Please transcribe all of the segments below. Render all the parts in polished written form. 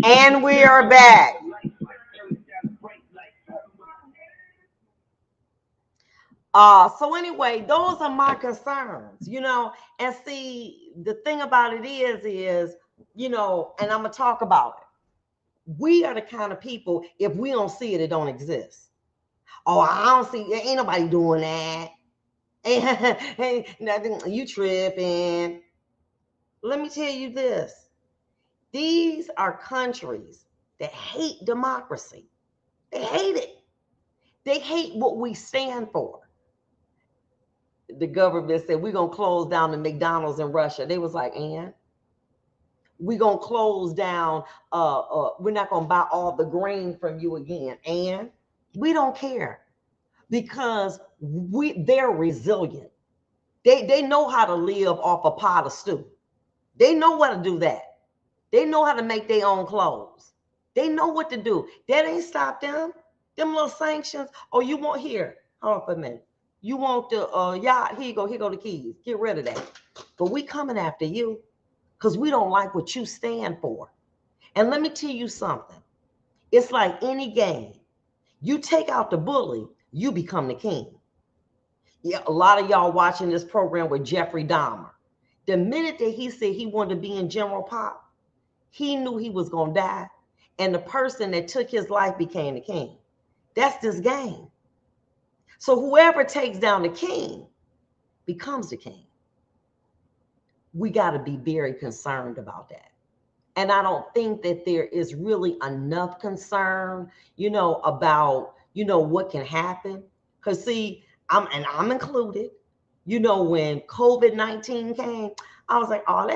And we are back. So anyway, those are my concerns, and see, the thing about it is, and I'm gonna talk about it. We are the kind of people, if we don't see it, it don't exist. Oh, I don't see, ain't nobody doing that. Ain't nothing, you tripping. Let me tell you this. These are countries that hate democracy. They hate it. They hate what we stand for. The government said, we're going to close down the McDonald's in Russia. They was like, and we're going to close down, we're not going to buy all the grain from you again. And we don't care because they're resilient. They know how to live off a pot of stew. They know how to do that. They know how to make their own clothes. They know what to do. That ain't stopped them. Them little sanctions. Oh, you want here? Hold on for a minute. You want the yacht? Here you go the keys. Get rid of that. But we coming after you because we don't like what you stand for. And let me tell you something. It's like any game. You take out the bully, you become the king. Yeah, a lot of y'all watching this program with Jeffrey Dahmer. The minute that he said he wanted to be in General Pop, he knew he was going to die. And the person that took his life became the king. That's this game. So whoever takes down the king becomes the king. We got to be very concerned about that. And I don't think that there is really enough concern, about, what can happen. Because see, I'm included, when COVID-19 came, I was like, oh,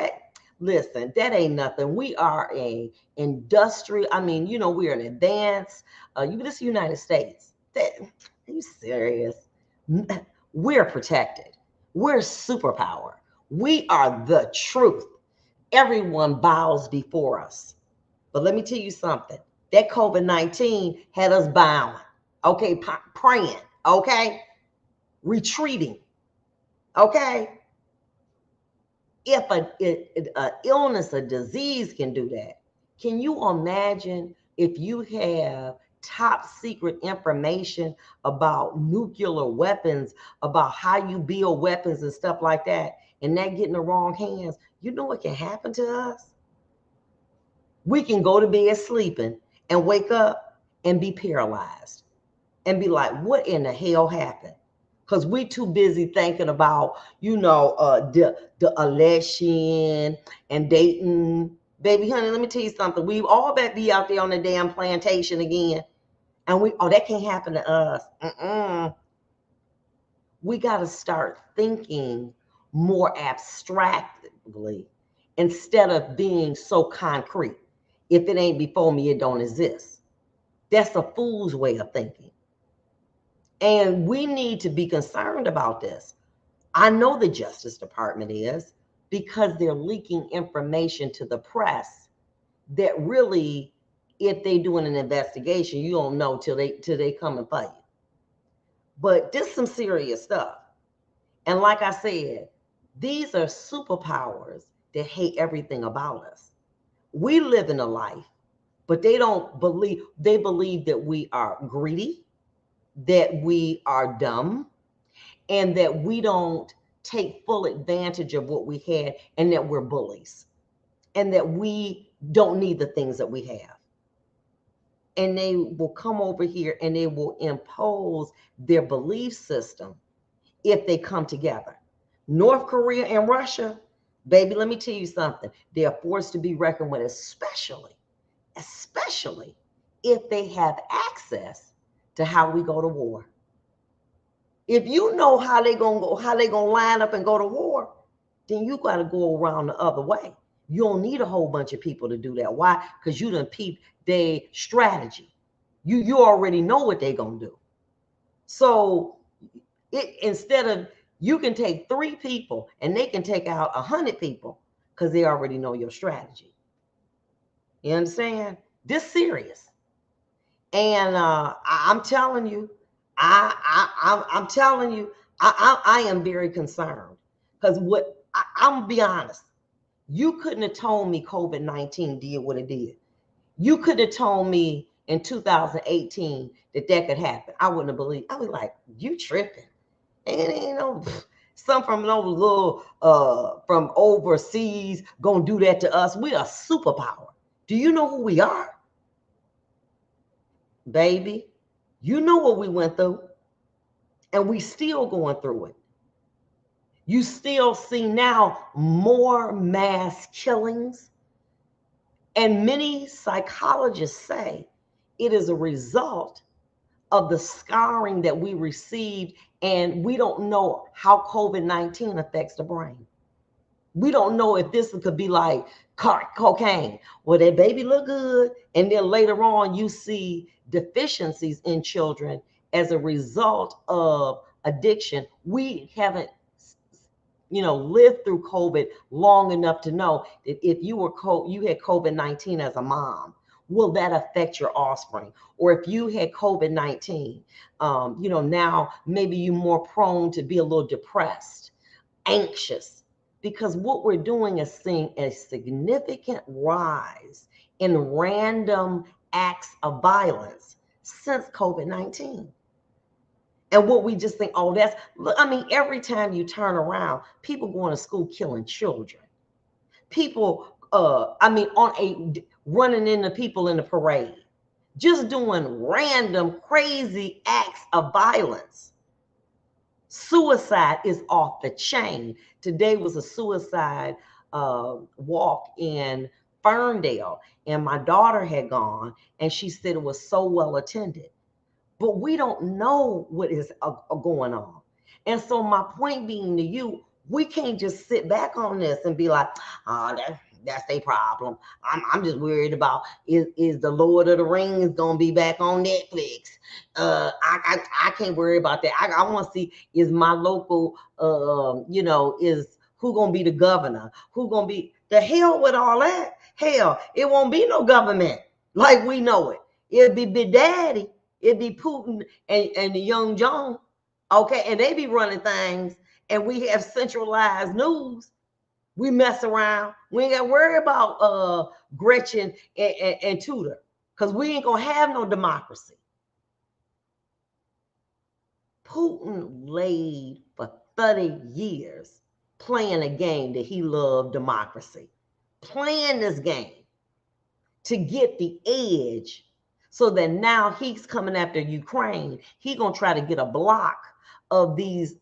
listen, that ain't nothing. We are a industry. I mean, we're an advanced, this is the United States. Are you serious? We're protected. We're superpower. We are the truth. Everyone bows before us. But let me tell you something. That COVID-19 had us bowing, okay, praying, okay, retreating, okay. If an illness, a disease can do that, can you imagine if you have top secret information about nuclear weapons, about how you build weapons and stuff like that, and that get in the wrong hands? You know what can happen to us? We can go to bed sleeping and wake up and be paralyzed and be like, what in the hell happened? Because we too busy thinking about, the election and dating. Baby, honey, let me tell you something. We all better be out there on the damn plantation again. And that can't happen to us. We got to start thinking more abstractly instead of being so concrete. If it ain't before me, it don't exist. That's a fool's way of thinking. And we need to be concerned about this. I know the Justice Department is, because they're leaking information to the press that really, if they doing an investigation, you don't know till they come and fight you. But this is some serious stuff. And like I said, these are superpowers that hate everything about us. We live in a life, but they believe that we are greedy, that we are dumb, and that we don't take full advantage of what we had, and that we're bullies, and that we don't need the things that we have. And they will come over here and they will impose their belief system if they come together. North Korea and Russia, baby, let me tell you something. They are forced to be reckoned with, especially if they have access to how we go to war. If you know how they gonna line up and go to war, then you got to go around the other way. You don't need a whole bunch of people to do that. Why? Because you done peeped their strategy. You already know what they're gonna do. So instead of, you can take 3 people and they can take out 100 people because they already know your strategy. You understand? This serious. And I'm telling you, I'm telling you, I am very concerned because I'm gonna be honest. You couldn't have told me COVID-19 did what it did. You could have told me in 2018 that could happen. I wouldn't have believed. I was like, you tripping. And ain't no some from no little from overseas gonna do that to us. We are superpower. Do you know who we are? Baby, you know what we went through, and we still going through it. You still see now more mass killings, and many psychologists say it is a result of the scarring that we received, and we don't know how COVID-19 affects the brain. We don't know if this could be like cocaine. Well, that baby look good, and then later on you see deficiencies in children as a result of addiction. We haven't, lived through COVID long enough to know that if you had COVID-19 as a mom, will that affect your offspring? Or if you had COVID-19, now maybe you're more prone to be a little depressed, anxious, because what we're doing is seeing a significant rise in random acts of violence since COVID-19. And what we just think, oh, every time you turn around, people going to school killing children. People, running into people in the parade, just doing random crazy acts of violence. Suicide is off the chain. Today was a suicide walk in Ferndale, and my daughter had gone, and she said it was so well attended. But we don't know what is going on. And so my point being to you, we can't just sit back on this and be like, oh, that's their problem. I'm just worried about is the Lord of the Rings gonna be back on Netflix? I can't worry about that. I want to see, is my local is who gonna be the governor? Who gonna be the hell with all that? Hell, it won't be no government like we know it. It'll be Big Daddy. It'd be Putin and the young John, okay? And they be running things, and we have centralized news. We mess around. We ain't got to worry about Gretchen and Tudor, because we ain't going to have no democracy. Putin laid for 30 years playing a game that he loved, democracy. Playing this game to get the edge, so that now he's coming after Ukraine. He's going to try to get a block of these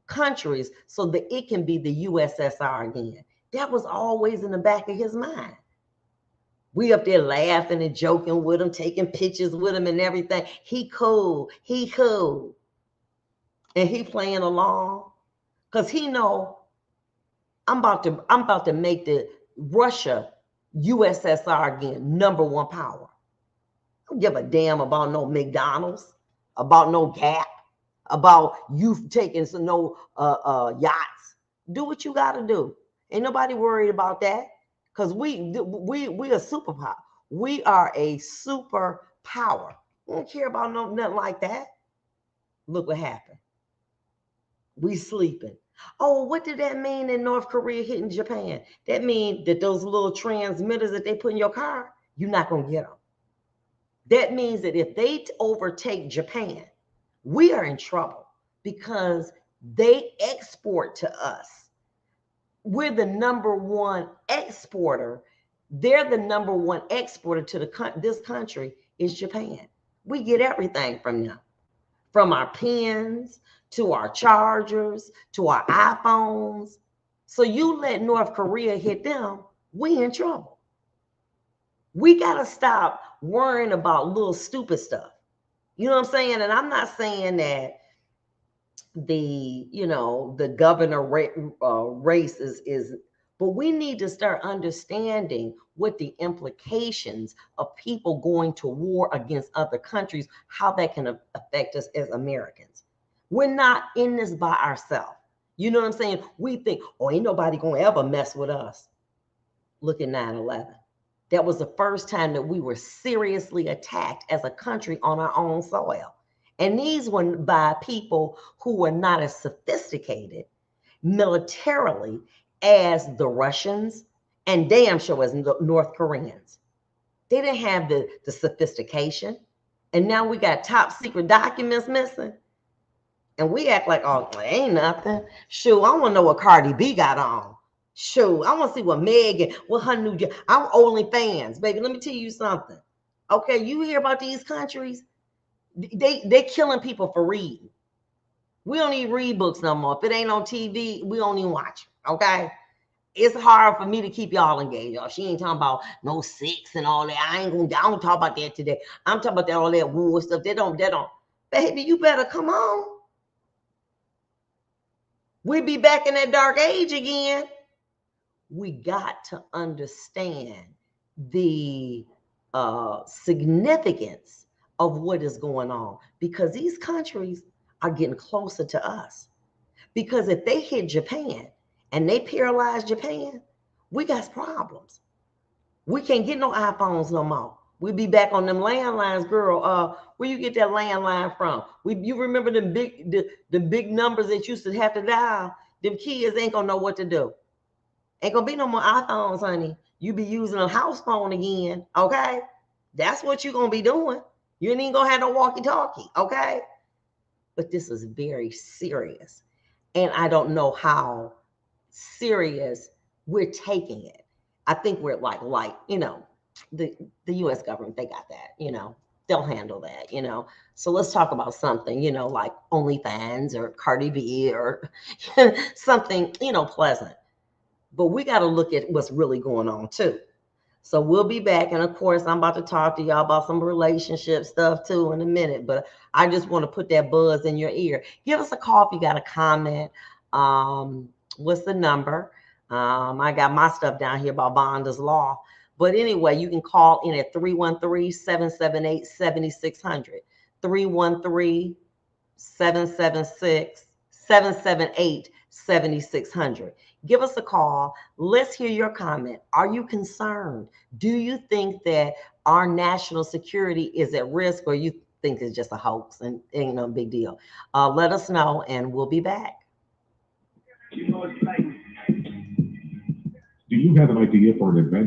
countries so that it can be the USSR again. That was always in the back of his mind. We up there laughing and joking with him, taking pictures with him and everything. He cool. And he playing along because he know I'm about to make the Russia USSR again #1 power. Don't give a damn about no McDonald's, about no Gap, about you taking no yachts. Do what you got to do. Ain't nobody worried about that, because we a superpower. We are a superpower. We don't care about nothing like that. Look what happened. We sleeping. Oh, what did that mean in North Korea hitting Japan? That means that those little transmitters that they put in your car, you're not gonna get them. That means that if they overtake Japan, we are in trouble, because they export to us. We're the #1 exporter. They're the #1 exporter to this country is Japan. We get everything from them, from our pens to our chargers to our iPhones. So you let North Korea hit them, we in trouble. We got to stop worrying about little stupid stuff. You know what I'm saying? And I'm not saying that the governor race is, but we need to start understanding what the implications of people going to war against other countries, how that can affect us as Americans. We're not in this by ourselves. You know what I'm saying? We think, oh, ain't nobody going to ever mess with us. Look at 9/11. That was the first time that we were seriously attacked as a country on our own soil. And these were by people who were not as sophisticated militarily as the Russians and damn sure as North Koreans. They didn't have the sophistication. And now we got top secret documents missing. And we act like, oh, ain't nothing. Shoot, I want to know what Cardi B got on. Shoot, I want to see what Megan, what her new, I'm only fans, baby. Let me tell you something. Okay, you hear about these countries? They killing people for reading. We don't even read books no more. If it ain't on TV, we don't even watch it, okay? It's hard for me to keep y'all engaged. Y'all. She ain't talking about no sex and all that. I don't talk about that today. I'm talking about that all that war stuff. They don't. Baby, you better come on. We be back in that dark age again. We got to understand the significance of what is going on, because these countries are getting closer to us. Because if they hit Japan and they paralyze Japan, we got problems. We can't get no iPhones no more. We be back on them landlines, girl. Where you get that landline from? You remember the big numbers that used to have to dial? Them kids ain't gonna know what to do. Ain't gonna be no more iPhones, honey. You be using a house phone again, okay? That's what you gonna be doing. You ain't even gonna have no walkie-talkie, okay? But this is very serious. And I don't know how serious we're taking it. I think we're like, the US government, they got that, they'll handle that, So let's talk about something, like OnlyFans or Cardi B or something, pleasant. But we got to look at what's really going on too. So we'll be back. And of course, I'm about to talk to y'all about some relationship stuff too in a minute. But I just want to put that buzz in your ear. Give us a call if you got a comment. What's the number? I got my stuff down here about Vonda's Law. But anyway, you can call in at 313-778-7600. 313-778-7600. Give us a call. Let's hear your comment. Are you concerned? Do you think that our national security is at risk, or you think it's just a hoax and ain't no big deal? Let us know, and we'll be back. Do you have an idea for an event?